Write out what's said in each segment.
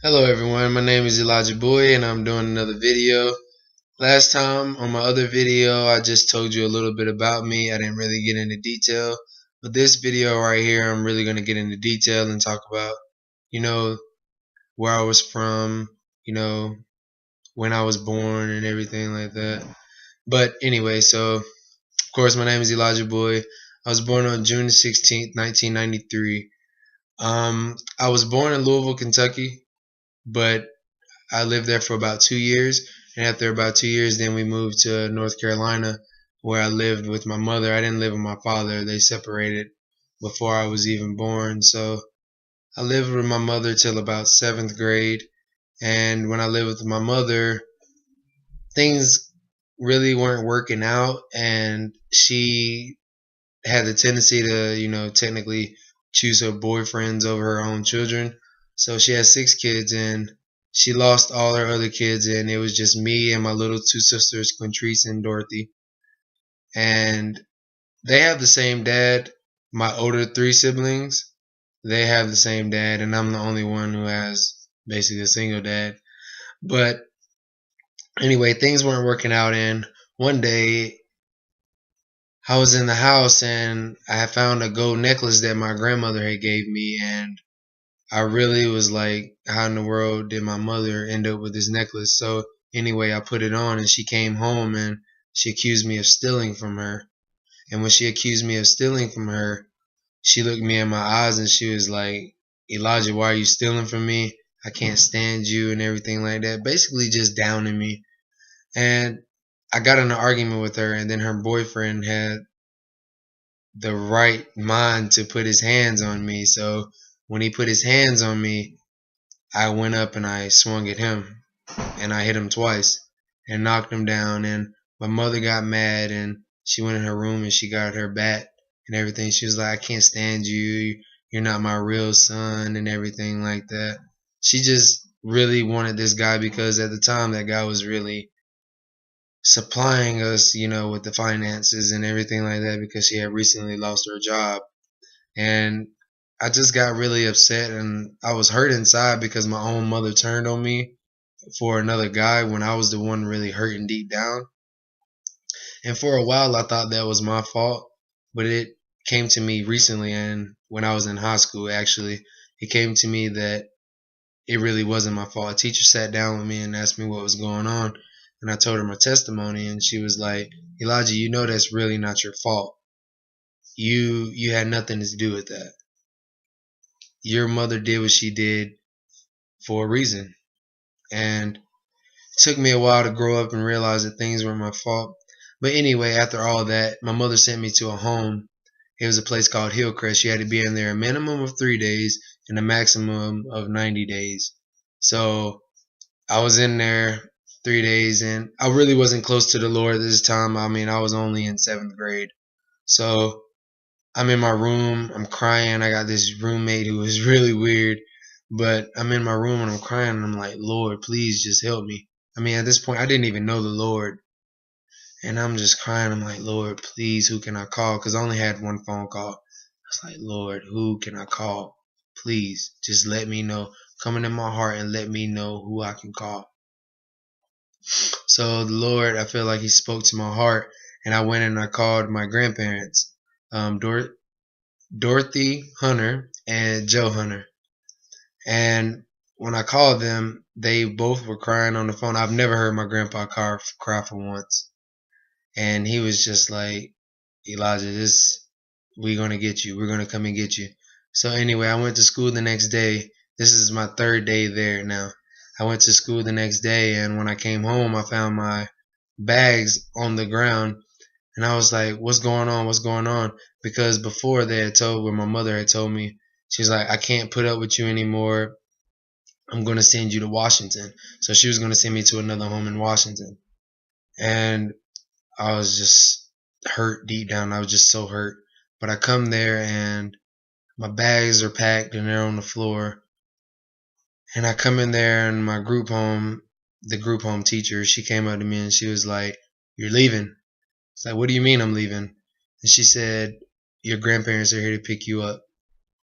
Hello everyone, my name is Elijah Boy and I'm doing another video. Last time on my other video I just told you a little bit about me. I didn't really get into detail. But this video right here I'm really going to get into detail and talk about, you know, where I was from, when I was born and everything like that. But anyway, so of course my name is Elijah Boy. I was born on June 16th, 1993. I was born in Louisville, Kentucky, but I lived there for about 2 years, and after about 2 years, then we moved to North Carolina, where I lived with my mother. I didn't live with my father; they separated before I was even born. So I lived with my mother till about seventh grade, and when I lived with my mother, things really weren't working out, and she had the tendency to, technically choose her boyfriends over her own children. So she had 6 kids and she lost all her other kids, and it was just me and my little two sisters, Quintrice and Dorothy. And they have the same dad. My older 3 siblings, they have the same dad, and I'm the only one who has basically a single dad. But anyway, things weren't working out, and one day I was in the house and I found a gold necklace that my grandmother had gave me, and I really was like, how in the world did my mother end up with this necklace? So anyway, I put it on and she came home and she accused me of stealing from her. And when she accused me of stealing from her, she looked me in my eyes and she was like, Elijah, why are you stealing from me? I can't stand you and everything like that. Basically just downing me. And I got in an argument with her, and then her boyfriend had the right mind to put his hands on me. So when he put his hands on me, I went up and I swung at him, and I hit him twice and knocked him down. And my mother got mad and she went in her room and she got her bat and everything. She was like, I can't stand you. You're not my real son and everything like that. She just really wanted this guy because at the time that guy was really supplying us, with the finances and everything like that because she had recently lost her job. And I just got really upset and I was hurt inside because my own mother turned on me for another guy when I was the one really hurting deep down. And for a while I thought that was my fault, but it came to me recently, and when I was in high school actually, it came to me that it really wasn't my fault. A teacher sat down with me and asked me what was going on, and I told her my testimony, and she was like, Elijah, that's really not your fault. You had nothing to do with that. Your mother did what she did for a reason. And it took me a while to grow up and realize that things were my fault. But anyway, after all that, my mother sent me to a home. It was a place called Hillcrest. You had to be in there a minimum of 3 days and a maximum of 90 days. So I was in there 3 days, and I really wasn't close to the Lord this time. I mean, I was only in seventh grade. So I'm in my room, I'm crying. I got this roommate who is really weird, but I'm in my room and I'm crying and I'm like, Lord, please just help me. I mean, at this point, I didn't even know the Lord, and I'm just crying. I'm like, Lord, please, who can I call? Because I only had one phone call. I was like, Lord, who can I call? Please, just let me know. Come into my heart and let me know who I can call. So the Lord, I feel like He spoke to my heart, and I went and I called my grandparents, Dorothy Hunter and Joe Hunter. And when I called them, they both were crying on the phone. I've never heard my grandpa cry for once. And he was just like, Elijah, we're going to get you. We're going to come and get you. So anyway, I went to school the next day. This is my third day there now. I went to school the next day, and when I came home, I found my bags on the ground, and I was like, what's going on? What's going on? Because before when my mother had told me, she's like, I can't put up with you anymore. I'm going to send you to Washington. So she was going to send me to another home in Washington. And I was just hurt deep down. I was just so hurt. But I come there and my bags are packed and they're on the floor. And I come in there and the group home teacher, she came up to me and she was like, you're leaving. It's like, what do you mean I'm leaving? And she said, your grandparents are here to pick you up.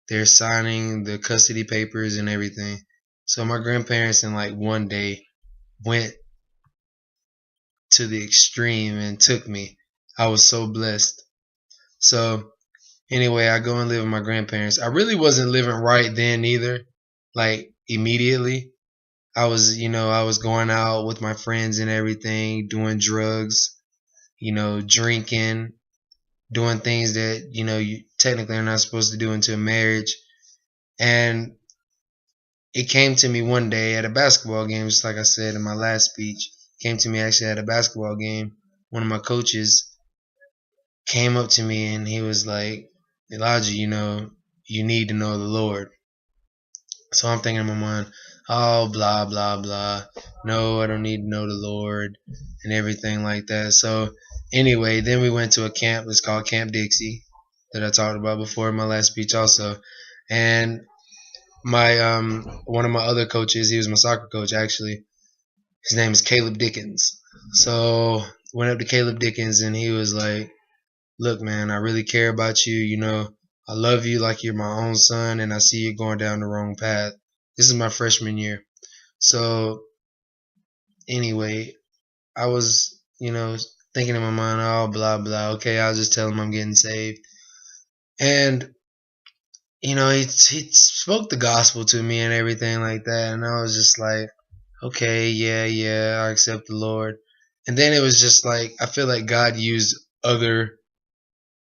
They're signing the custody papers and everything. So my grandparents in like one day went to the extreme and took me. I was so blessed. So anyway, I go and live with my grandparents. I really wasn't living right then either, like immediately. I was going out with my friends and everything, doing drugs, drinking, doing things that, you technically are not supposed to do into a marriage. And it came to me one day at a basketball game, just like I said in my last speech. Came to me actually at a basketball game. One of my coaches came up to me and he was like, Elijah, you need to know the Lord. So I'm thinking in my mind, oh, blah, blah, blah. No, I don't need to know the Lord and everything like that. So anyway, then we went to a camp. It's called Camp Dixie that I talked about before in my last speech also. And my one of my other coaches, he was my soccer coach actually. His name is Caleb Dickens. So went up to Caleb Dickens and he was like, look, man, I really care about you. I love you like you're my own son, and I see you going down the wrong path. This is my freshman year. So anyway, I was, thinking in my mind, oh, blah, blah. Okay, I'll just tell him I'm getting saved. And, he spoke the gospel to me and everything like that. And I was just like, okay, yeah, I accept the Lord. And then it was just like, I feel like God used other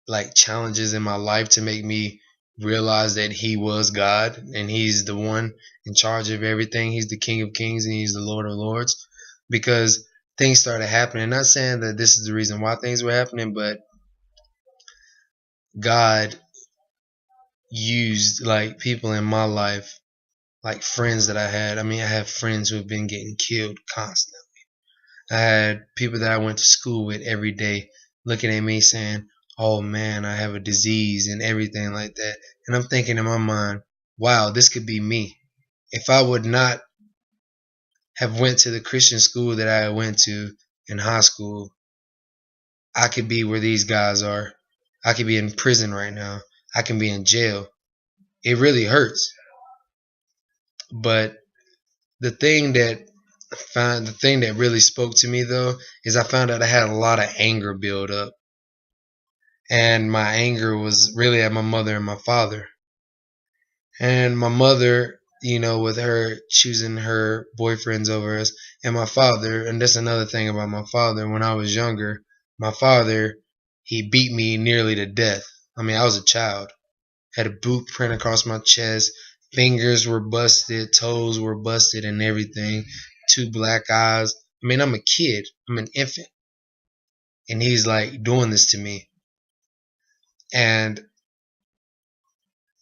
like challenges in my life to make me realize that he was God and he's the one in charge of everything. He's the King of Kings and he's the Lord of Lords, because things started happening. Not saying that this is the reason why things were happening, but God used like people in my life, like friends that I had. I mean, I have friends who have been getting killed constantly. I had people that I went to school with every day looking at me saying, oh man, I have a disease and everything like that. And I'm thinking in my mind, wow, this could be me. If I would not have went to the Christian school that I went to in high school, I could be where these guys are. I could be in prison right now. I can be in jail. It really hurts. But the thing that really spoke to me though is I found out I had a lot of anger build up. And my anger was really at my mother and my father. And my mother, with her choosing her boyfriends over us, and my father, and that's another thing about my father, when I was younger, my father, he beat me nearly to death. I mean, I was a child. Had a boot print across my chest, fingers were busted, toes were busted and everything, 2 black eyes. I mean, I'm a kid, I'm an infant. And he's like doing this to me. And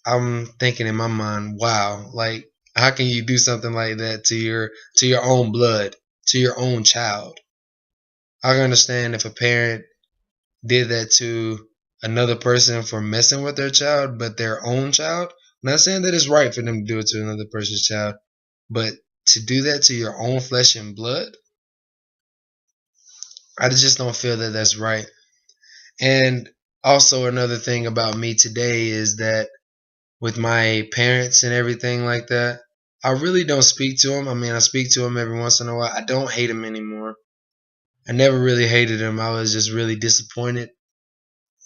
I'm thinking in my mind, wow, like how can you do something like that to your own blood, to your own child? I can understand if a parent did that to another person for messing with their child, but their own child, I'm not saying that it's right for them to do it to another person's child, but to do that to your own flesh and blood, I just don't feel that that's right. And also another thing about me today is that with my parents and everything like that, I really don't speak to them. I mean, I speak to them every once in a while. I don't hate them anymore. I never really hated them. I was just really disappointed.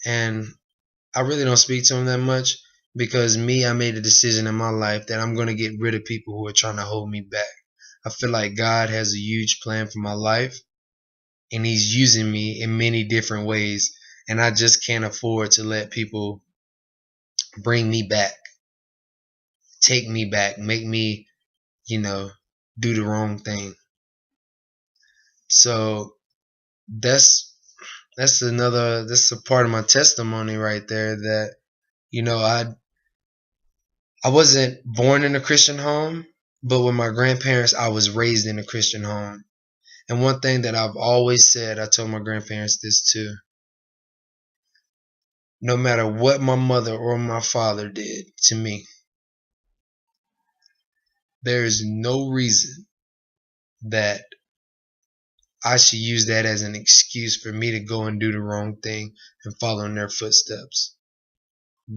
And I really don't speak to them that much because I made a decision in my life that I'm going to get rid of people who are trying to hold me back. I feel like God has a huge plan for my life and he's using me in many different ways. And I just can't afford to let people bring me back, take me back, make me, do the wrong thing. So that's that's a part of my testimony right there that, I wasn't born in a Christian home, but with my grandparents I was raised in a Christian home. And one thing that I've always said, I told my grandparents this too. No matter what my mother or my father did to me, there is no reason that I should use that as an excuse for me to go and do the wrong thing and follow in their footsteps.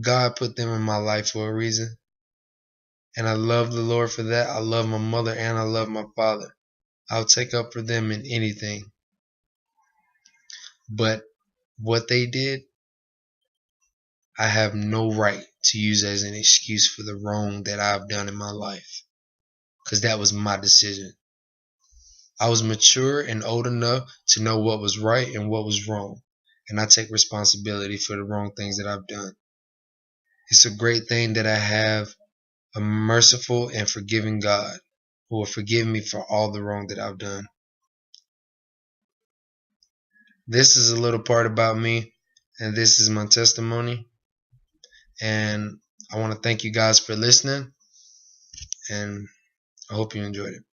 God put them in my life for a reason. And I love the Lord for that. I love my mother and I love my father. I'll take up for them in anything. But what they did, I have no right to use as an excuse for the wrong that I've done in my life. Because that was my decision. I was mature and old enough to know what was right and what was wrong. And I take responsibility for the wrong things that I've done. It's a great thing that I have a merciful and forgiving God who will forgive me for all the wrong that I've done. This is a little part about me, and this is my testimony. And I want to thank you guys for listening, and I hope you enjoyed it.